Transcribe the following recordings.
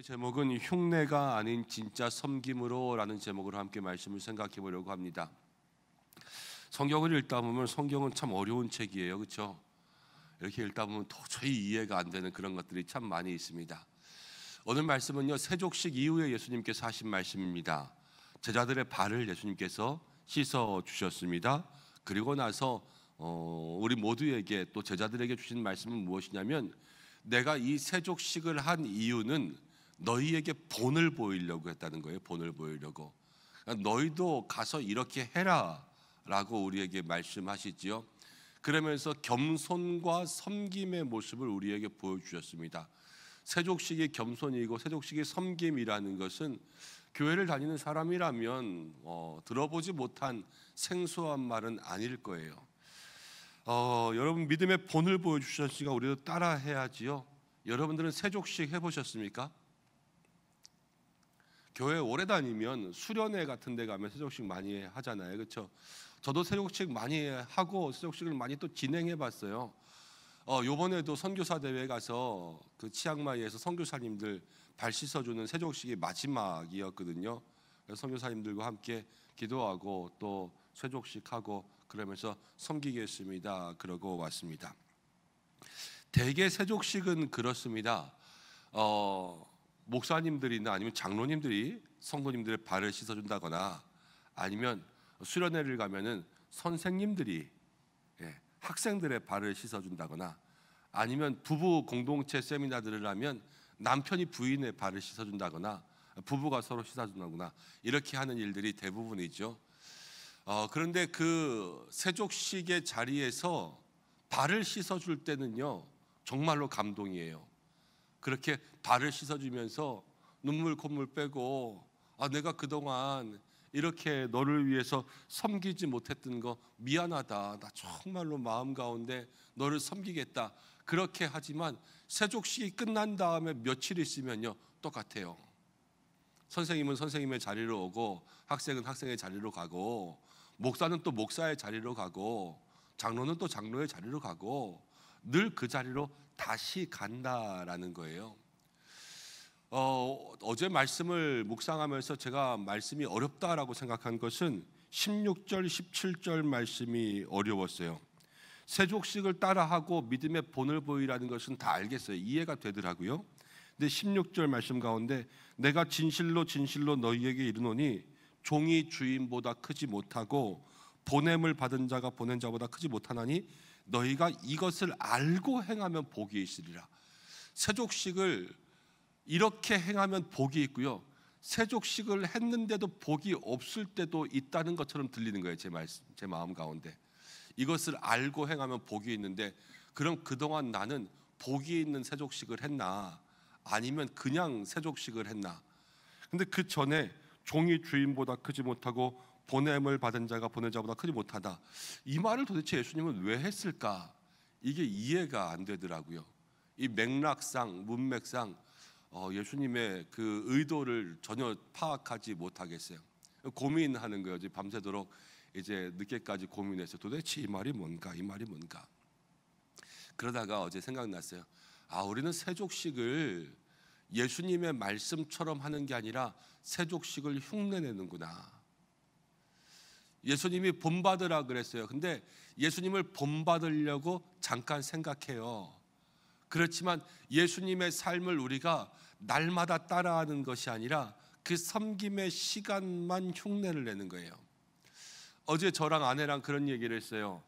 제목은 흉내가 아닌 진짜 섬김으로 라는 제목으로 함께 말씀을 생각해 보려고 합니다. 성경을 읽다 보면 성경은 참 어려운 책이에요, 그렇죠? 이렇게 읽다 보면 도저히 이해가 안 되는 그런 것들이 참 많이 있습니다. 오늘 말씀은요, 세족식 이후에 예수님께서 하신 말씀입니다. 제자들의 발을 예수님께서 씻어 주셨습니다. 그리고 나서 우리 모두에게 또 제자들에게 주신 말씀은 무엇이냐면, 내가 이 세족식을 한 이유는 너희에게 본을 보이려고 했다는 거예요. 본을 보이려고. 그러니까 너희도 가서 이렇게 해라 라고 우리에게 말씀하시지요. 그러면서 겸손과 섬김의 모습을 우리에게 보여주셨습니다. 세족식이 겸손이고 세족식이 섬김이라는 것은 교회를 다니는 사람이라면 들어보지 못한 생소한 말은 아닐 거예요. 여러분, 믿음의 본을 보여주셨으니까 우리도 따라 해야지요. 여러분들은 세족식 해보셨습니까? 교회 오래 다니면 수련회 같은 데 가면 세족식 많이 하잖아요, 그렇죠? 저도 세족식 많이 하고 세족식을 많이 또 진행해 봤어요. 요번에도 선교사 대회 가서 그 치앙마이에서 선교사님들 발 씻어주는 세족식이 마지막이었거든요. 그래서 선교사님들과 함께 기도하고 또 세족식하고 그러면서 섬기겠습니다 그러고 왔습니다. 대개 세족식은 그렇습니다. 목사님들이나 아니면 장로님들이 성도님들의 발을 씻어준다거나, 아니면 수련회를 가면은 선생님들이 학생들의 발을 씻어준다거나, 아니면 부부 공동체 세미나들을 하면 남편이 부인의 발을 씻어준다거나, 부부가 서로 씻어준다거나, 이렇게 하는 일들이 대부분이죠. 그런데 그 세족식의 자리에서 발을 씻어줄 때는요, 정말로 감동이에요. 그렇게 발을 씻어주면서 눈물 콧물 빼고, 내가 그동안 이렇게 너를 위해서 섬기지 못했던 거 미안하다, 나 정말로 마음 가운데 너를 섬기겠다, 그렇게 하지만 세족식이 끝난 다음에 며칠 있으면요 똑같아요. 선생님은 선생님의 자리로 오고, 학생은 학생의 자리로 가고, 목사는 또 목사의 자리로 가고, 장로는 또 장로의 자리로 가고, 늘 그 자리로 다시 간다라는 거예요. 어제 말씀을 묵상하면서 제가 말씀이 어렵다라고 생각한 것은 16절, 17절 말씀이 어려웠어요. 세족식을 따라하고 믿음의 본을 보이라는 것은 다 알겠어요. 이해가 되더라고요. 근데 16절 말씀 가운데 내가 진실로 진실로 너희에게 이르노니 종이 주인보다 크지 못하고 보냄을 받은 자가 보낸 자보다 크지 못하나니 너희가 이것을 알고 행하면 복이 있으리라. 세족식을 이렇게 행하면 복이 있고요, 세족식을 했는데도 복이 없을 때도 있다는 것처럼 들리는 거예요. 제 마음 가운데 이것을 알고 행하면 복이 있는데, 그럼 그동안 나는 복이 있는 세족식을 했나, 아니면 그냥 세족식을 했나? 근데 그 전에 종이 주인보다 크지 못하고 보냄을 받은 자가 보낸 자보다 크지 못하다, 이 말을 도대체 예수님은 왜 했을까? 이게 이해가 안 되더라고요. 이 맥락상, 문맥상 예수님의 그 의도를 전혀 파악하지 못하겠어요. 고민하는 거예요. 밤새도록 이제 늦게까지 고민해서 도대체 이 말이 뭔가, 이 말이 뭔가. 그러다가 어제 생각났어요. 우리는 세족식을 예수님의 말씀처럼 하는 게 아니라 세족식을 흉내내는구나. 예수님이 본받으라 그랬어요. 근데 예수님을 본받으려고 잠깐 생각해요. 그렇지만 예수님의 삶을 우리가 날마다 따라하는 것이 아니라 그 섬김의 시간만 흉내를 내는 거예요. 어제 저랑 아내랑 그런 얘기를 했어요.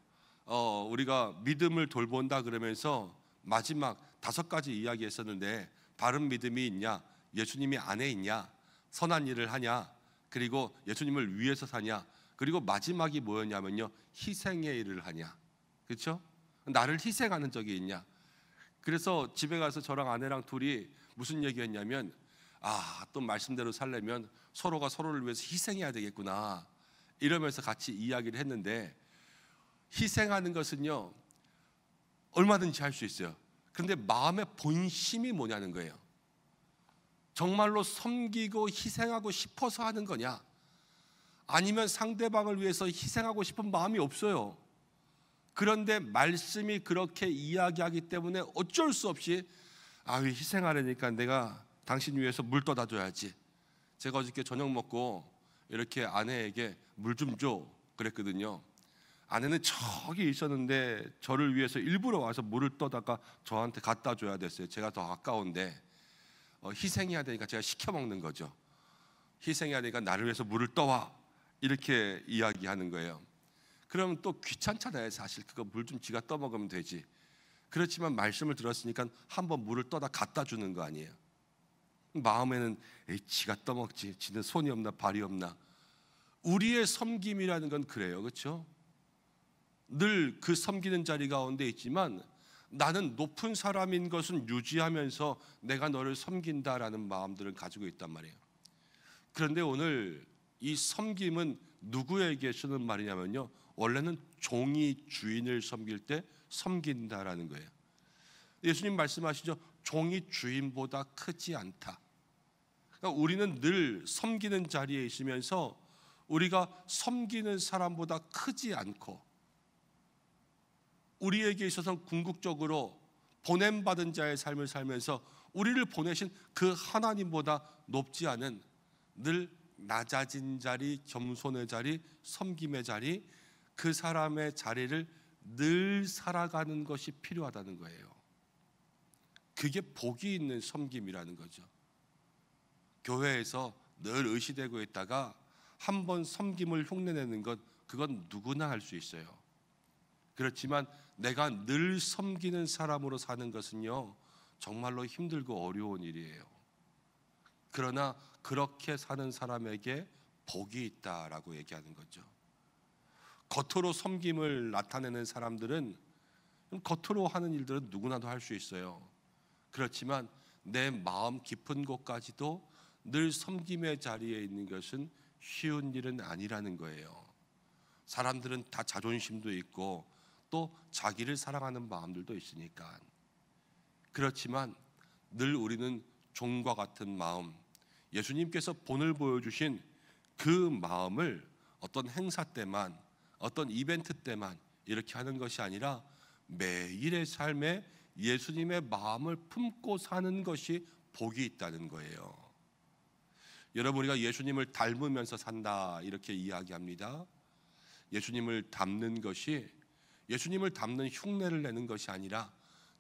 우리가 믿음을 돌본다 그러면서 마지막 5가지 이야기 했었는데, 바른 믿음이 있냐, 예수님이 안에 있냐, 선한 일을 하냐, 그리고 예수님을 위해서 사냐, 그리고 마지막이 뭐였냐면요, 희생의 일을 하냐. 그렇죠? 나를 희생하는 적이 있냐. 그래서 집에 가서 저랑 아내랑 둘이 무슨 얘기했냐면, 또 말씀대로 살려면 서로가 서로를 위해서 희생해야 되겠구나, 이러면서 같이 이야기를 했는데, 희생하는 것은요 얼마든지 할 수 있어요. 그런데 마음의 본심이 뭐냐는 거예요. 정말로 섬기고 희생하고 싶어서 하는 거냐, 아니면 상대방을 위해서 희생하고 싶은 마음이 없어요. 그런데 말씀이 그렇게 이야기하기 때문에 어쩔 수 없이 희생하려니까 내가 당신 위해서 물 떠다 줘야지. 제가 어저께 저녁 먹고 이렇게 아내에게 물 좀 줘 그랬거든요. 아내는 저기 있었는데 저를 위해서 일부러 와서 물을 떠다가 저한테 갖다 줘야 됐어요. 제가 더 아까운데 희생해야 되니까 제가 시켜 먹는 거죠. 희생해야 되니까 나를 위해서 물을 떠와, 이렇게 이야기하는 거예요. 그럼 또 귀찮잖아요. 사실 그거 물 좀 지가 떠먹으면 되지. 그렇지만 말씀을 들었으니까 한번 물을 떠다 갖다 주는 거 아니에요. 마음에는 에이, 지가 떠먹지, 지는 손이 없나 발이 없나. 우리의 섬김이라는 건 그래요, 그렇죠? 늘 그 섬기는 자리 가운데 있지만 나는 높은 사람인 것은 유지하면서 내가 너를 섬긴다라는 마음들을 가지고 있단 말이에요. 그런데 오늘 이 섬김은 누구에게 쓰는 말이냐면요, 원래는 종이 주인을 섬길 때 섬긴다라는 거예요. 예수님 말씀하시죠. 종이 주인보다 크지 않다. 그러니까 우리는 늘 섬기는 자리에 있으면서 우리가 섬기는 사람보다 크지 않고, 우리에게 있어서는 궁극적으로 보냄받은 자의 삶을 살면서 우리를 보내신 그 하나님보다 높지 않은 늘 낮아진 자리, 겸손의 자리, 섬김의 자리, 그 사람의 자리를 늘 살아가는 것이 필요하다는 거예요. 그게 복이 있는 섬김이라는 거죠. 교회에서 늘 의시되고 있다가 한번 섬김을 흉내내는 것, 그건 누구나 할 수 있어요. 그렇지만 내가 늘 섬기는 사람으로 사는 것은요, 정말로 힘들고 어려운 일이에요. 그러나 그렇게 사는 사람에게 복이 있다라고 얘기하는 거죠. 겉으로 섬김을 나타내는 사람들은, 겉으로 하는 일들은 누구나도 할 수 있어요. 그렇지만 내 마음 깊은 곳까지도 늘 섬김의 자리에 있는 것은 쉬운 일은 아니라는 거예요. 사람들은 다 자존심도 있고 또 자기를 사랑하는 마음들도 있으니까. 그렇지만 늘 우리는 종과 같은 마음, 예수님께서 본을 보여주신 그 마음을 어떤 행사 때만, 어떤 이벤트 때만 이렇게 하는 것이 아니라 매일의 삶에 예수님의 마음을 품고 사는 것이 복이 있다는 거예요. 여러분, 우리가 예수님을 닮으면서 산다 이렇게 이야기합니다. 예수님을 닮는 것이, 예수님을 닮는 흉내를 내는 것이 아니라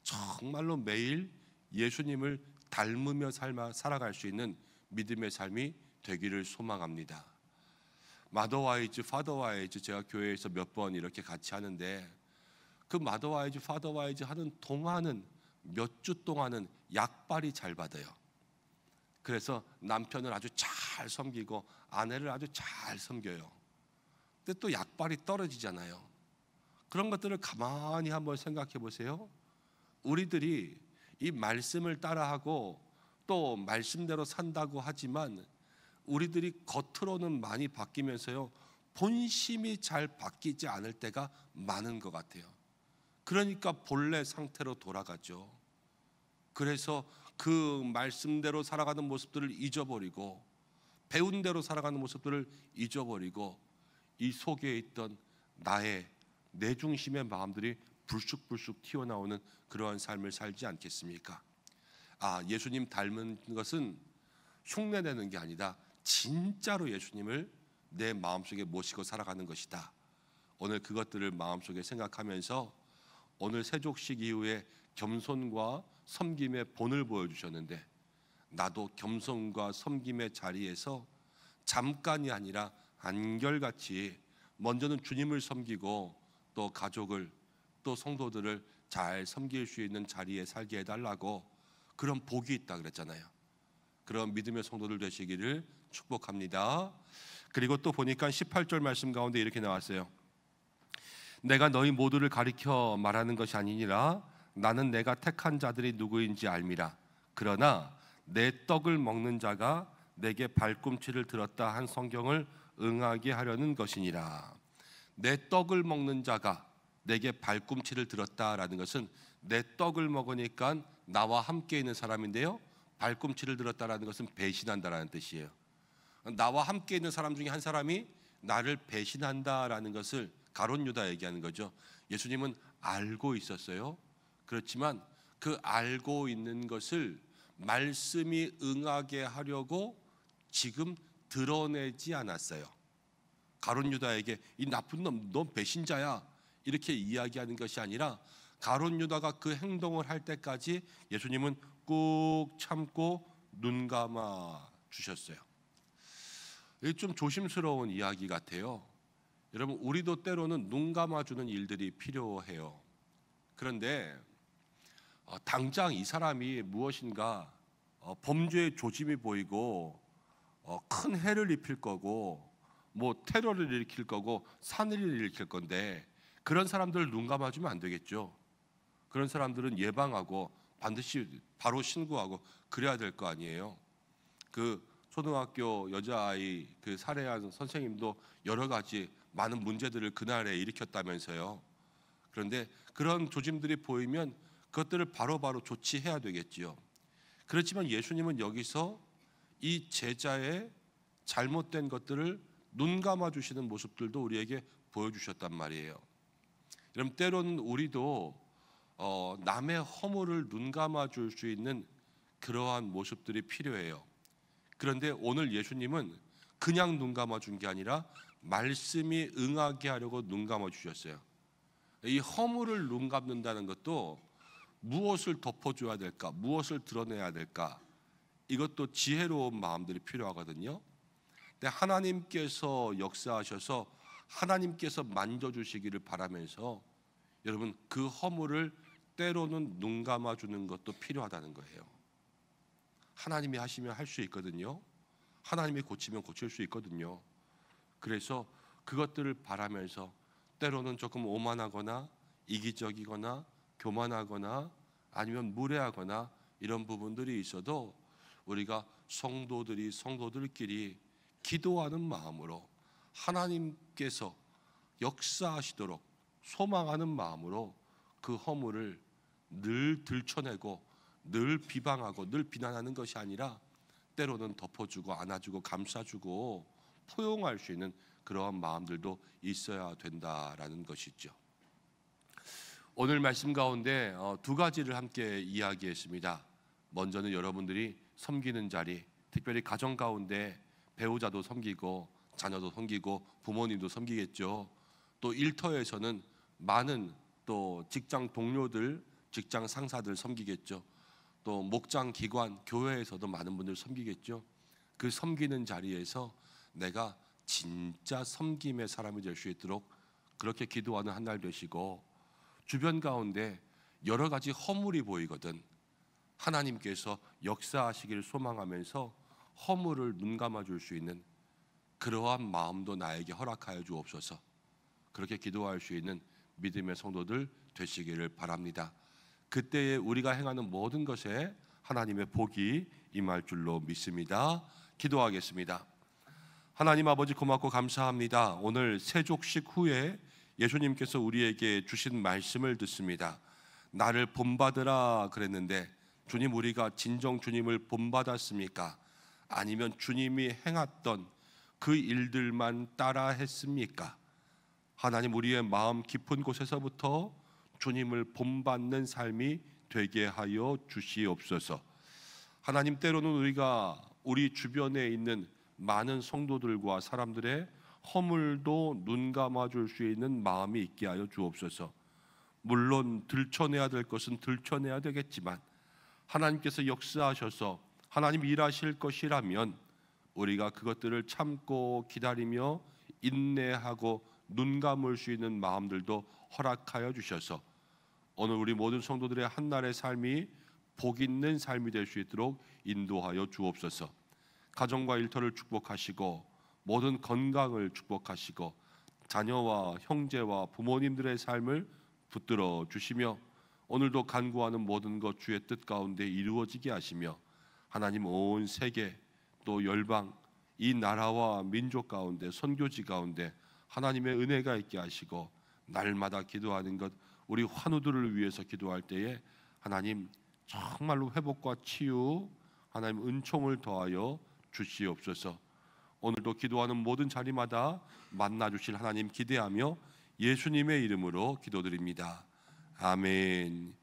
정말로 매일 예수님을 닮으며 살아갈 수 있는 믿음의 삶이 되기를 소망합니다. 마더와이즈, 파더와이즈 제가 교회에서 몇 번 이렇게 같이 하는데, 그 마더와이즈, 파더와이즈 하는 동안은 몇 주 동안은 약발이 잘 받아요. 그래서 남편을 아주 잘 섬기고 아내를 아주 잘 섬겨요. 근데 또 약발이 떨어지잖아요. 그런 것들을 가만히 한번 생각해 보세요. 우리들이 이 말씀을 따라하고 또 말씀대로 산다고 하지만 우리들이 겉으로는 많이 바뀌면서요, 본심이 잘 바뀌지 않을 때가 많은 것 같아요. 그러니까 본래 상태로 돌아가죠. 그래서 그 말씀대로 살아가는 모습들을 잊어버리고, 배운 대로 살아가는 모습들을 잊어버리고, 이 속에 있던 나의, 내 중심의 마음들이 불쑥불쑥 튀어나오는 그러한 삶을 살지 않겠습니까? 예수님 닮은 것은 흉내내는 게 아니다, 진짜로 예수님을 내 마음속에 모시고 살아가는 것이다. 오늘 그것들을 마음속에 생각하면서, 오늘 세족식 이후에 겸손과 섬김의 본을 보여주셨는데, 나도 겸손과 섬김의 자리에서 잠깐이 아니라 한결같이 먼저는 주님을 섬기고 또 가족을, 또 성도들을 잘 섬길 수 있는 자리에 살게 해달라고, 그런 복이 있다 그랬잖아요. 그런 믿음의 성도들 되시기를 축복합니다. 그리고 또 보니까 18절 말씀 가운데 이렇게 나왔어요. 내가 너희 모두를 가리켜 말하는 것이 아니니라. 나는 내가 택한 자들이 누구인지 알미라. 그러나 내 떡을 먹는 자가 내게 발꿈치를 들었다 한 성경을 응하게 하려는 것이니라. 내 떡을 먹는 자가 내게 발꿈치를 들었다라는 것은, 내 떡을 먹으니까 나와 함께 있는 사람인데요, 발꿈치를 들었다라는 것은 배신한다라는 뜻이에요. 나와 함께 있는 사람 중에 한 사람이 나를 배신한다라는 것을 가룟 유다 얘기하는 거죠. 예수님은 알고 있었어요. 그렇지만 그 알고 있는 것을 말씀이 응하게 하려고 지금 드러내지 않았어요. 가룟 유다에게 이 나쁜 놈, 넌 배신자야, 이렇게 이야기하는 것이 아니라 가룟 유다가 그 행동을 할 때까지 예수님은 꾹 참고 눈 감아 주셨어요. 이게 좀 조심스러운 이야기 같아요. 여러분, 우리도 때로는 눈 감아주는 일들이 필요해요. 그런데 당장 이 사람이 무엇인가 범죄의 조짐이 보이고 큰 해를 입힐 거고 뭐 테러를 일으킬 거고 산해를 일으킬 건데, 그런 사람들을 눈 감아주면 안 되겠죠. 그런 사람들은 예방하고 반드시 바로 신고하고 그래야 될 거 아니에요. 그 초등학교 여자아이 그 살해한 선생님도 여러 가지 많은 문제들을 그날에 일으켰다면서요. 그런데 그런 조짐들이 보이면 그것들을 바로바로 조치해야 되겠지요. 그렇지만 예수님은 여기서 이 제자의 잘못된 것들을 눈 감아 주시는 모습들도 우리에게 보여주셨단 말이에요. 여러분, 때로는 우리도 남의 허물을 눈 감아 줄 수 있는 그러한 모습들이 필요해요. 그런데 오늘 예수님은 그냥 눈 감아 준 게 아니라 말씀이 응하게 하려고 눈 감아 주셨어요. 이 허물을 눈 감는다는 것도 무엇을 덮어줘야 될까, 무엇을 드러내야 될까, 이것도 지혜로운 마음들이 필요하거든요. 근데 하나님께서 역사하셔서 하나님께서 만져주시기를 바라면서 여러분, 그 허물을 때로는 눈 감아주는 것도 필요하다는 거예요. 하나님이 하시면 할 수 있거든요. 하나님이 고치면 고칠 수 있거든요. 그래서 그것들을 바라면서 때로는 조금 오만하거나 이기적이거나 교만하거나 아니면 무례하거나 이런 부분들이 있어도 우리가 성도들끼리 기도하는 마음으로 하나님께서 역사하시도록 소망하는 마음으로 그 허물을 늘 들춰내고 늘 비방하고 늘 비난하는 것이 아니라 때로는 덮어주고 안아주고 감싸주고 포용할 수 있는 그러한 마음들도 있어야 된다라는 것이죠. 오늘 말씀 가운데 두 가지를 함께 이야기했습니다. 먼저는 여러분들이 섬기는 자리, 특별히 가정 가운데 배우자도 섬기고 자녀도 섬기고 부모님도 섬기겠죠. 또 일터에서는 많은 또 직장 동료들, 직장 상사들 섬기겠죠. 또 목장 기관, 교회에서도 많은 분들 섬기겠죠. 그 섬기는 자리에서 내가 진짜 섬김의 사람이 될 수 있도록 그렇게 기도하는 한 날 되시고, 주변 가운데 여러 가지 허물이 보이거든 하나님께서 역사하시기를 소망하면서 허물을 눈 감아 줄 수 있는 그러한 마음도 나에게 허락하여 주옵소서. 그렇게 기도할 수 있는 믿음의 성도들 되시기를 바랍니다. 그때에 우리가 행하는 모든 것에 하나님의 복이 임할 줄로 믿습니다. 기도하겠습니다. 하나님 아버지, 고맙고 감사합니다. 오늘 세족식 후에 예수님께서 우리에게 주신 말씀을 듣습니다. 나를 본받으라 그랬는데 주님, 우리가 진정 주님을 본받았습니까? 아니면 주님이 행했던 그 일들만 따라 했습니까? 하나님, 우리의 마음 깊은 곳에서부터 주님을 본받는 삶이 되게 하여 주시옵소서. 하나님, 때로는 우리가 우리 주변에 있는 많은 성도들과 사람들의 허물도 눈 감아 줄 수 있는 마음이 있게 하여 주옵소서. 물론 들춰내야 될 것은 들춰내야 되겠지만 하나님께서 역사하셔서 하나님 일하실 것이라면 우리가 그것들을 참고 기다리며 인내하고 눈 감을 수 있는 마음들도 허락하여 주셔서 오늘 우리 모든 성도들의 한날의 삶이 복 있는 삶이 될 수 있도록 인도하여 주옵소서. 가정과 일터를 축복하시고 모든 건강을 축복하시고 자녀와 형제와 부모님들의 삶을 붙들어 주시며 오늘도 간구하는 모든 것 주의 뜻 가운데 이루어지게 하시며 하나님, 온 세계 또 열방 이 나라와 민족 가운데 선교지 가운데 하나님의 은혜가 있게 하시고 날마다 기도하는 것 우리 환우들을 위해서 기도할 때에 하나님 정말로 회복과 치유 하나님 은총을 더하여 주시옵소서. 오늘도 기도하는 모든 자리마다 만나 주실 하나님 기대하며 예수님의 이름으로 기도드립니다. 아멘.